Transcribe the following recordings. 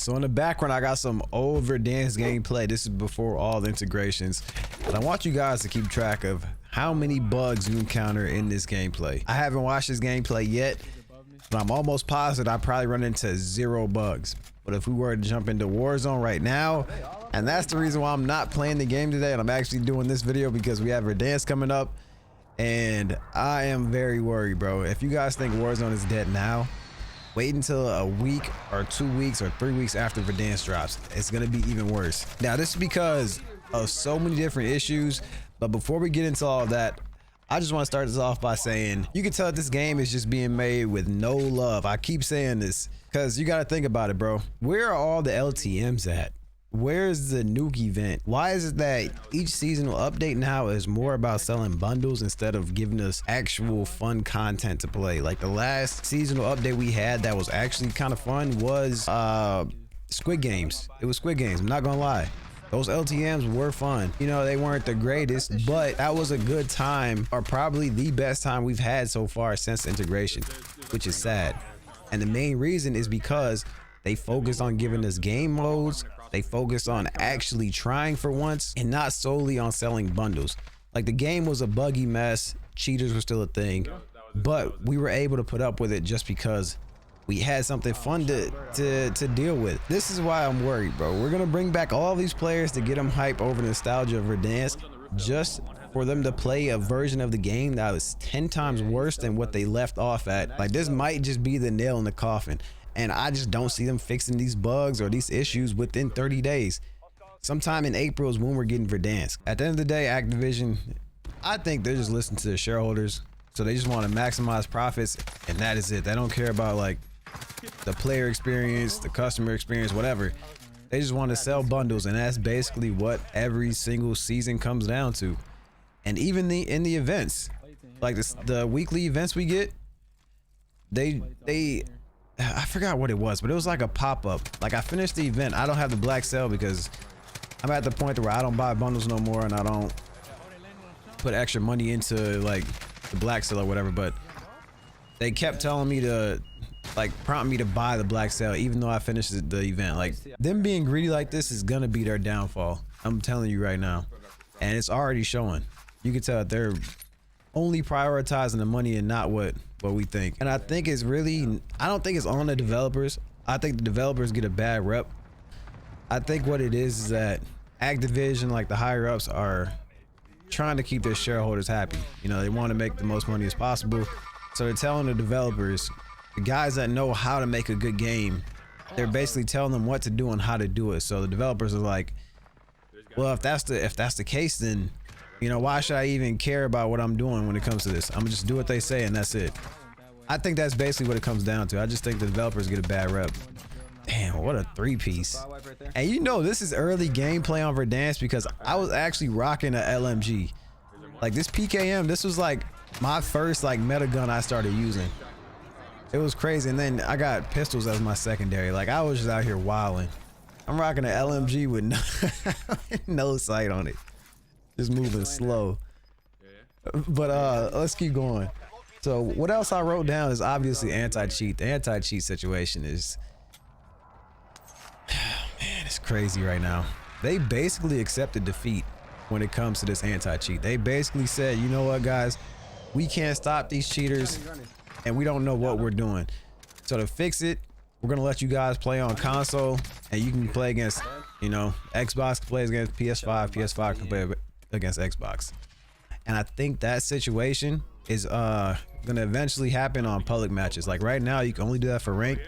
So in the background, I got some old Verdansk gameplay. This is before all the integrations. But I want you guys to keep track of how many bugs you encounter in this gameplay. I haven't watched this gameplay yet, but I'm almost positive I probably run into 0 bugs. But if we were to jump into Warzone right now, and that's the reason why I'm not playing the game today, and I'm actually doing this video because we have Verdansk coming up, and I am very worried, bro. If you guys think Warzone is dead now, wait until a week or 2 weeks or 3 weeks after Verdansk drops. It's gonna be even worse. Now, this is because of so many different issues, but before we get into all of that, I just want to start this off by saying you can tell this game is just being made with no love. I keep saying this because you got to think about it, bro. Where are all the LTMs at? Where's the nuke event? Why is it that each seasonal update now is more about selling bundles instead of giving us actual fun content to play? Like the last seasonal update we had that was actually kind of fun was Squid Games. It was Squid Games, I'm not gonna lie. Those LTMs were fun. You know, they weren't the greatest, but that was a good time, or probably the best time we've had so far since integration, which is sad. And the main reason is because they focused on giving us game modes. They focused on actually trying for once and not solely on selling bundles. Like the game was a buggy mess. Cheaters were still a thing, but we were able to put up with it just because we had something fun to deal with. This is why I'm worried, bro. We're gonna bring back all these players to get them hype over the nostalgia of Verdansk, just for them to play a version of the game that was 10 times worse than what they left off at. Like this might just be the nail in the coffin. And I just don't see them fixing these bugs or these issues within 30 days. Sometime in April is when we're getting Verdansk. At the end of the day, Activision, I think they're just listening to their shareholders. So they just want to maximize profits, and that is it. They don't care about like the player experience, the customer experience, whatever. They just want to sell bundles, and that's basically what every single season comes down to. And even in the events, like the weekly events we get, I forgot what it was, but it was like a pop-up. Like I finished the event. I don't have the black cell because I'm at the point where I don't buy bundles no more, and I don't put extra money into like the black cell or whatever. But they kept telling me to like prompt me to buy the black cell even though I finished the event. Like them being greedy like this is gonna be their downfall. I'm telling you right now, and it's already showing. You can tell they're only prioritizing the money and not what we think. And I think it's really, I don't think it's on the developers. I think the developers get a bad rep. I think what it is that Activision, like the higher ups, are trying to keep their shareholders happy. You know, they want to make the most money as possible. So they're telling the developers, the guys that know how to make a good game, they're basically telling them what to do and how to do it. So the developers are like, well, if that's the case, then you know, why should I even care about what I'm doing when it comes to this? I'm gonna just do what they say and that's it. I think that's basically what it comes down to. I just think the developers get a bad rep. Damn, what a 3-piece. And you know, this is early gameplay on Verdansk because I was actually rocking a LMG. Like this PKM, this was like my first like meta gun I started using. It was crazy. And then I got pistols as my secondary. Like I was just out here wilding. I'm rocking an LMG with no sight on it. Just moving slow. But let's keep going. So what else I wrote down is obviously anti-cheat. The anti-cheat situation is, man, it's crazy right now. They basically accepted defeat when it comes to this anti-cheat. They basically said, you know what, guys, we can't stop these cheaters and we don't know what we're doing. So to fix it, we're gonna let you guys play on console, and you can play against, you know, Xbox can play against PS5, PS5 can play against Xbox. And I think that situation is gonna eventually happen on public matches. Like right now you can only do that for ranked,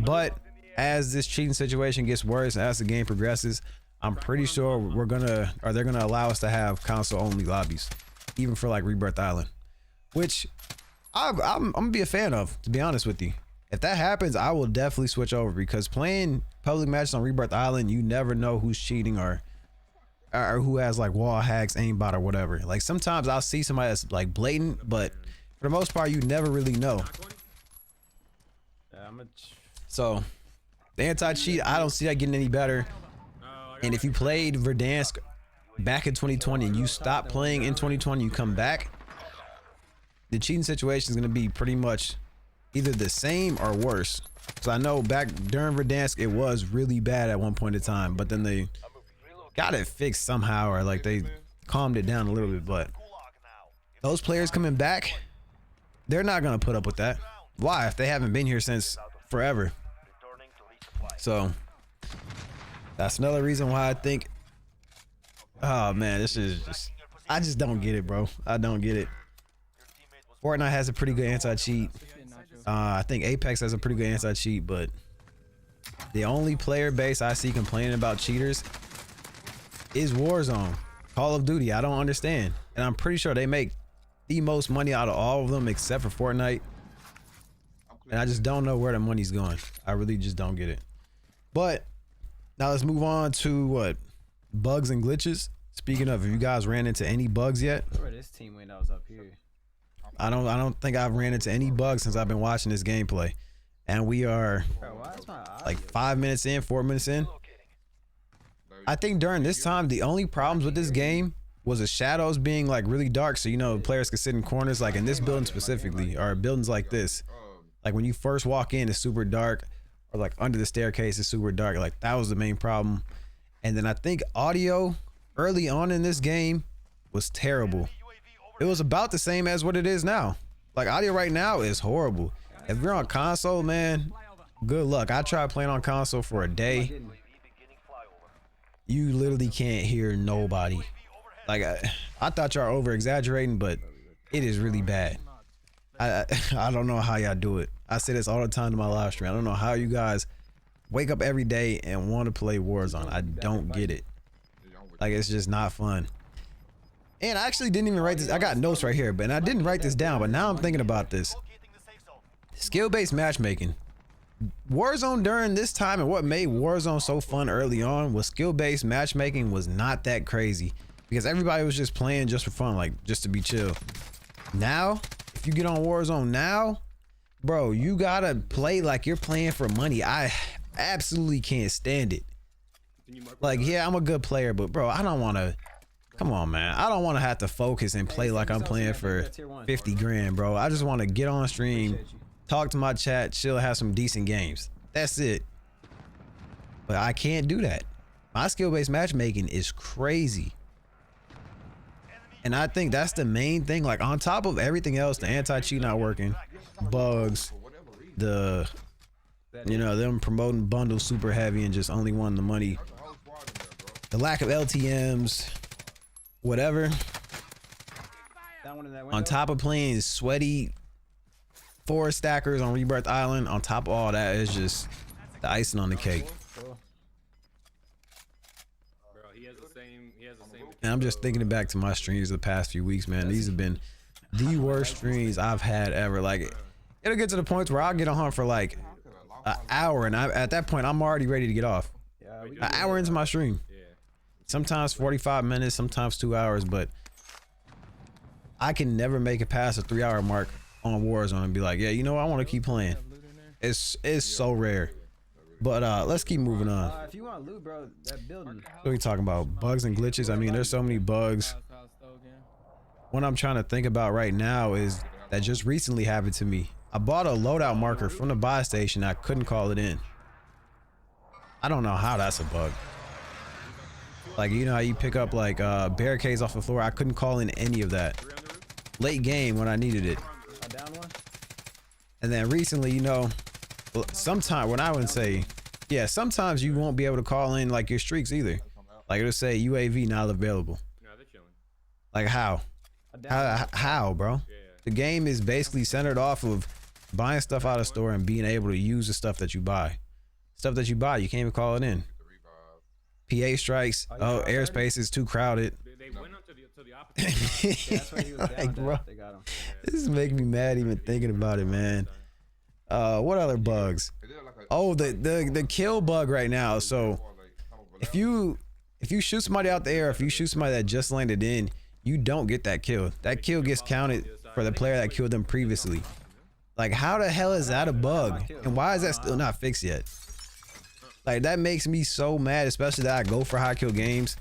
but as this cheating situation gets worse, as the game progresses, I'm pretty sure they're gonna allow us to have console only lobbies, even for like Rebirth Island, which I'm gonna be a fan of, to be honest with you. If that happens, I will definitely switch over, because playing public matches on Rebirth Island, you never know who's cheating or who has like wall hacks, aimbot, or whatever. Like sometimes I'll see somebody that's like blatant, but for the most part, you never really know. So the anti-cheat, I don't see that getting any better. And if you played Verdansk back in 2020 and you stop playing in 2020, you come back, the cheating situation is going to be pretty much either the same or worse. So I know back during Verdansk, it was really bad at one point in time, but then they got it fixed somehow, or like they calmed it down a little bit. But those players coming back, they're not gonna put up with that. Why? If they haven't been here since forever. So that's another reason why I think, oh man, this is just, I just don't get it, bro. I don't get it. Fortnite has a pretty good anti-cheat. I think Apex has a pretty good anti-cheat, but the only player base I see complaining about cheaters is Warzone, Call of Duty. I don't understand. And I'm pretty sure they make the most money out of all of them except for Fortnite. And I just don't know where the money's going. I really just don't get it. But now let's move on to what? Bugs and glitches. Speaking of, have you guys ran into any bugs yet? Where this team went, I was up here. I don't think I've ran into any bugs since I've been watching this gameplay. And we are like 5 minutes in, 4 minutes in. I think during this time, the only problems with this game was the shadows being like really dark. So, you know, players could sit in corners, like in this building specifically, or buildings like this. Like when you first walk in, it's super dark, or like under the staircase, it's super dark. Like that was the main problem. And then I think audio early on in this game was terrible. It was about the same as what it is now. Like audio right now is horrible. If you're on console, man, good luck. I tried playing on console for a day. You literally can't hear nobody. Like I thought y'all over exaggerating, but it is really bad. I don't know how y'all do it. I say this all the time to my live stream. I don't know how you guys wake up every day and want to play Warzone. I don't get it. Like it's just not fun. And I actually didn't even write this. I got notes right here, but I didn't write this down. But now I'm thinking about this. Skill-based matchmaking. Warzone during this time, and what made Warzone so fun early on was skill-based matchmaking was not that crazy because everybody was just playing just for fun, like just to be chill. Now, if you get on Warzone now, bro, you gotta play like you're playing for money. I absolutely can't stand it. Like, yeah, I'm a good player, but bro, I don't want to. Come on, man. I don't want to have to focus and play like I'm playing for 50 grand, bro. I just want to get on stream, talk to my chat, chill, have some decent games. That's it. But I can't do that. My skill-based matchmaking is crazy. And I think that's the main thing. Like on top of everything else, the anti-cheat not working, bugs, the, you know, them promoting bundles super heavy and just only wanting the money, the lack of LTMs, whatever. On top of playing sweaty 4 stackers on Rebirth Island, on top of all that is just the icing on the cake. And I'm just thinking back to my streams the past few weeks, man. These have been the worst streams I've had ever. Like, it'll get to the point where I'll get on for like an hour, and at that point, I'm already ready to get off. An hour into my stream. Sometimes 45 minutes, sometimes 2 hours, but I can never make it past a 3-hour mark on Warzone and be like, yeah, you know what? I want to keep playing. It's so rare. But let's keep moving on. If you want loot, bro, that building. What are we talking about? Bugs and glitches? I mean, there's so many bugs. What I'm trying to think about right now is that just recently happened to me. I bought a loadout marker from the buy station. I couldn't call it in. I don't know how that's a bug. Like, you know how you pick up like barricades off the floor? I couldn't call in any of that. Late game when I needed it. And then recently, you know, sometime when I wouldn't say, yeah, sometimes you won't be able to call in like your streaks either. Like it'll say UAV not available. Like how? How, bro? The game is basically centered off of buying stuff out of store and being able to use the stuff that you buy. Stuff that you buy, you can't even call it in. PA strikes. Oh, airspace is too crowded. Like, bro, this is making me mad even thinking about it, man. What other bugs? Oh, the kill bug right now. So if you shoot somebody out the air, if you shoot somebody that just landed in, you don't get that kill. That kill gets counted for the player that killed them previously. Like, how the hell is that a bug? And why is that still not fixed yet? Like, that makes me so mad, especially that I go for high kill games.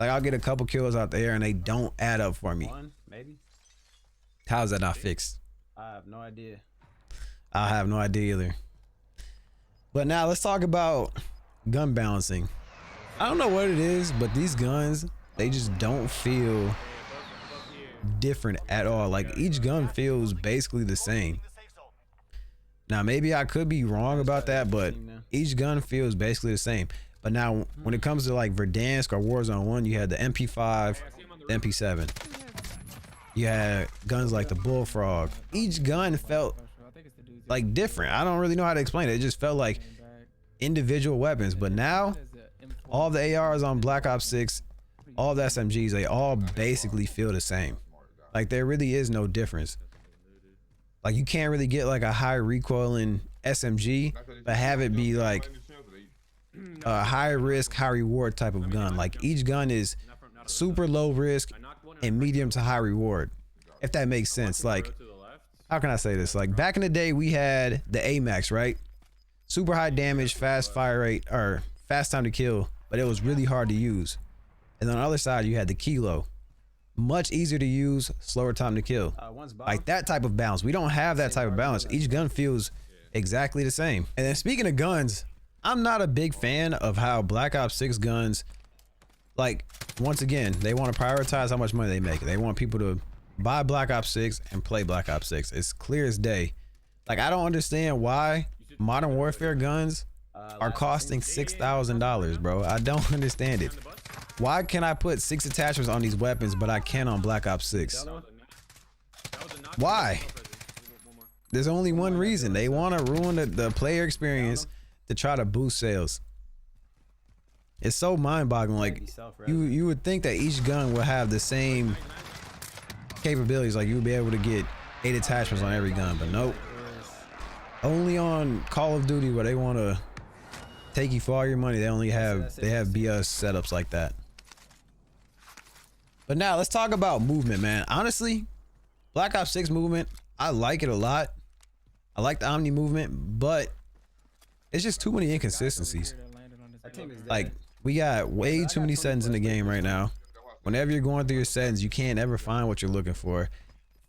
Like, I'll get a couple kills out there and they don't add up for me. One, maybe. How is that not fixed? I have no idea. I have no idea either. But now let's talk about gun balancing. I don't know what it is, but these guns, they just don't feel different at all. Like each gun feels basically the same. Now maybe I could be wrong about that, but each gun feels basically the same. But now when it comes to like Verdansk or Warzone 1, you had the MP5, the MP7. You had guns like the Bullfrog. Each gun felt like different. I don't really know how to explain it. It just felt like individual weapons. But now all the ARs on Black Ops 6, all the SMGs, they all basically feel the same. Like there really is no difference. Like you can't really get like a high recoiling SMG, but have it be like a high risk, high reward type of gun. Like each gun is super low risk and medium to high reward, if that makes sense. Like, how can I say this? Like back in the day, we had the AMAX, right? Super high damage, fast fire rate, or fast time to kill, but it was really hard to use. And on the other side, you had the Kilo. Much easier to use, slower time to kill. Like that type of balance. We don't have that type of balance. Each gun feels exactly the same. And then speaking of guns, I'm not a big fan of how Black Ops 6 guns, like, once again, they want to prioritize how much money they make. They want people to buy Black Ops 6 and play Black Ops 6. It's clear as day. Like, I don't understand why Modern Warfare guns are costing $6,000, bro. I don't understand it. Why can I put 6 attachments on these weapons, but I can't on Black Ops 6? Why? There's only one reason. They want to ruin the player experience to try to boost sales. It's so mind-boggling. Like you would think that each gun will have the same capabilities. Like you would be able to get 8 attachments on every gun, but nope. Only on Call of Duty, where they want to take you for all your money, they have BS setups like that. But now let's talk about movement, man. Honestly, Black Ops 6 movement, I like it a lot. I like the Omni movement, but it's just too many inconsistencies. Like, we got way too many settings in the game right now. Whenever you're going through your settings, you can't ever find what you're looking for.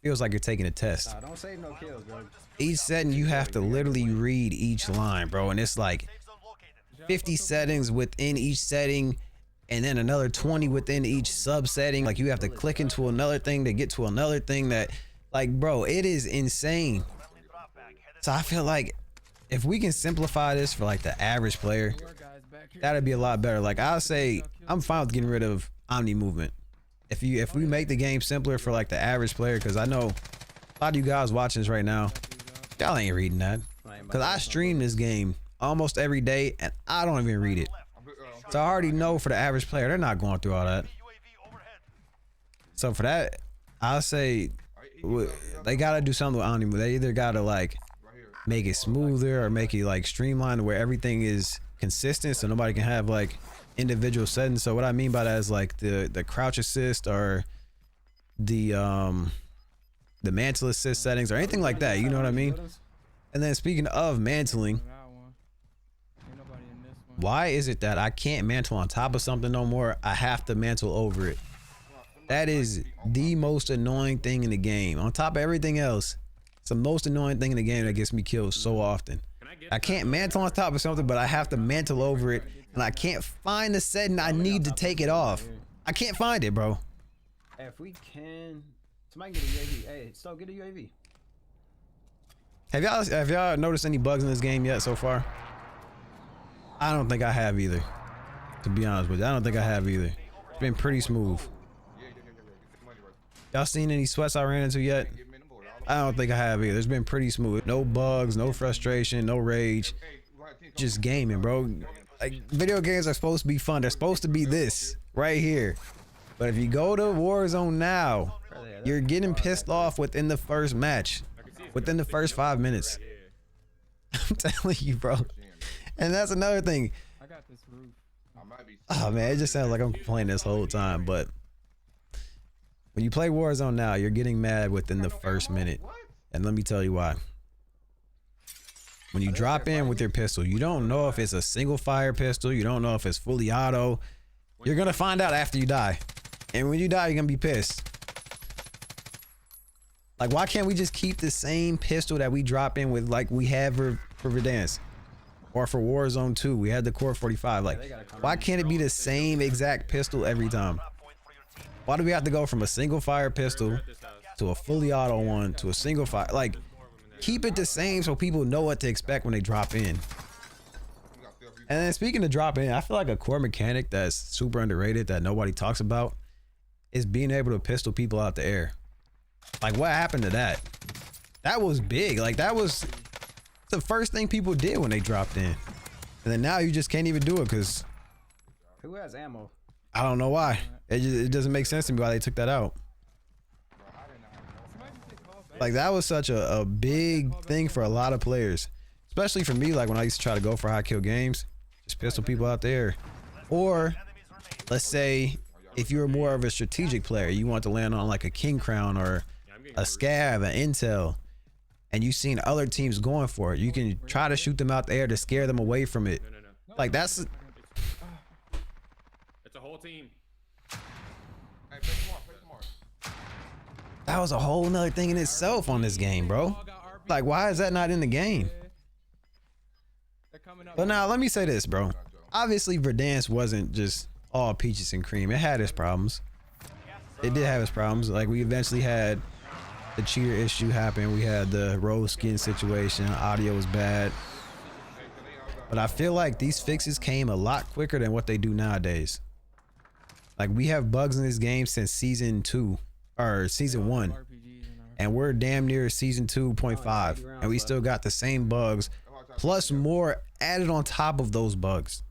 Feels like you're taking a test. Don't save no kills, bro. Each setting, you have to literally read each line, bro. And it's like 50 settings within each setting, and then another 20 within each sub-setting. Like, you have to click into another thing to get to another thing that, like, bro, it is insane. So I feel like if we can simplify this for like the average player, that'd be a lot better. Like I'll say, I'm fine with getting rid of Omni movement. If we make the game simpler for like the average player, because I know a lot of you guys watching this right now, y'all ain't reading that. Because I stream this game almost every day and I don't even read it. So I already know for the average player, they're not going through all that. So for that, I'll say they gotta do something with Omni. They either gotta like make it smoother or make it like streamlined where everything is consistent, so nobody can have like individual settings. So what I mean by that is like the crouch assist or the mantle assist settings or anything like that, you know what I mean? And then speaking of mantling, why is it that I can't mantle on top of something no more? I have to mantle over it. That is the most annoying thing in the game. On top of everything else, it's the most annoying thing in the game that gets me killed so often. I can't mantle on top of something, but I have to mantle over it, and I can't find the setting I need to take it off. I can't find it, bro. Hey, if we can, somebody get a UAV. Hey, so get a UAV. Have y'all noticed any bugs in this game yet so far? I don't think I have either. To be honest with you, I don't think I have either. It's been pretty smooth. Y'all seen any sweats I ran into yet? I don't think I have either. It's been pretty smooth. No bugs, no frustration, no rage. Just gaming, bro. Like, video games are supposed to be fun. They're supposed to be this right here. But if you go to Warzone now, you're getting pissed off within the first match, within the first 5 minutes. I'm telling you, bro. And that's another thing. Oh man, it just sounds like I'm complaining this whole time, but when you play Warzone now, you're getting mad within the first minute. And let me tell you why. When you drop in with your pistol, you don't know if it's a single fire pistol. You don't know if it's fully auto. You're going to find out after you die. And when you die, you're going to be pissed. Like, why can't we just keep the same pistol that we drop in with, like we have for Verdansk? Or for Warzone 2, we had the Core 45. Like, why can't it be the same exact pistol every time? Why do we have to go from a single fire pistol to a fully auto one to a single fire? Like, keep it the same so people know what to expect when they drop in. And then speaking of drop in, I feel like a core mechanic that's super underrated that nobody talks about is being able to pistol people out the air. Like, what happened to that? That was big. Like, that was the first thing people did when they dropped in. And then now you just can't even do it because Who has ammo? I don't know why. It doesn't make sense to me why they took that out. Like, that was such a big thing for a lot of players, especially for me. Like, when I used to try to go for high kill games, just pistol people out there. Or let's say if you're more of a strategic player, you want to land on like a king crown or a scav, an intel, and you've seen other teams going for it, you can try to shoot them out the air to scare them away from it. Like, that's It's a whole team. that was a whole nother thing in itself on this game, bro. Like, why is that not in the game? But now let me say this, bro. Obviously Verdansk wasn't just all peaches and cream. It had its problems. It did have its problems. Like, we eventually had the cheater issue happen. We had the rose skin situation. Audio was bad. But I feel like these fixes came a lot quicker than what they do nowadays. Like, we have bugs in this game since season 2 or season 1, and we're damn near season 2.5, and we still got the same bugs plus more added on top of those bugs.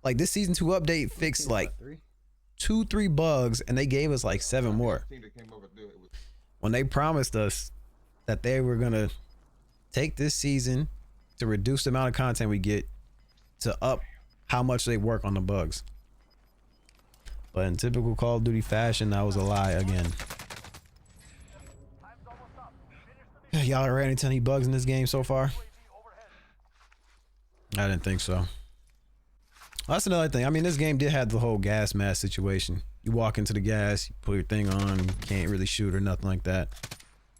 Like, this season 2 update fixed like 2-3 bugs, and they gave us like 7 more when they promised us that they were gonna take this season to reduce the amount of content we get to up how much they work on the bugs. But in typical Call of Duty fashion, that was a lie again. Y'all ran into any bugs in this game so far? I didn't think so. Well, that's another thing. I mean, this game did have the whole gas mask situation. You walk into the gas, you put your thing on, you can't really shoot or nothing like that.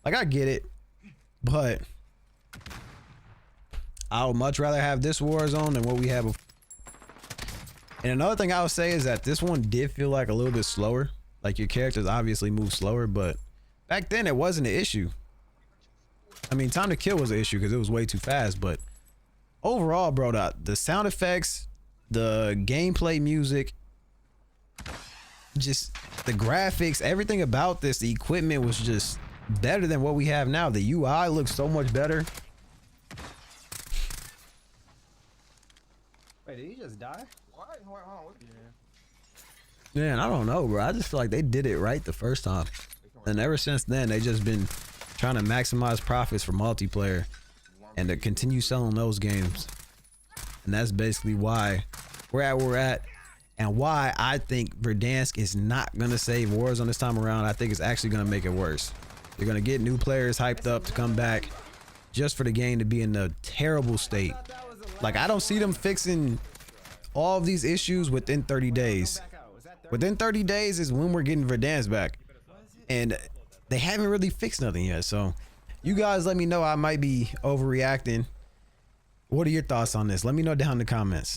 Like, I get it, but I would much rather have this Warzone than what we have before. And another thing I would say is that this one did feel like a little bit slower. Like, your characters obviously move slower, but back then it wasn't an issue. I mean, time to kill was an issue because it was way too fast, but overall, bro, the sound effects, the gameplay music, just the graphics, everything about this, the equipment was just better than what we have now. The UI looks so much better. Wait, did he just die? Man, I don't know, bro. I just feel like they did it right the first time, and ever since then they just been trying to maximize profits for multiplayer and to continue selling those games. And that's basically why we're at where we're at, and why I think Verdansk is not gonna save Warzone this time around. I think it's actually gonna make it worse. They're gonna get new players hyped up to come back just for the game to be in a terrible state. Like, I don't see them fixing all of these issues within 30 days. Within 30 days is when we're getting Verdansk back, and they haven't really fixed nothing yet. So you guys let me know. I might be overreacting. What are your thoughts on this? Let me know down in the comments.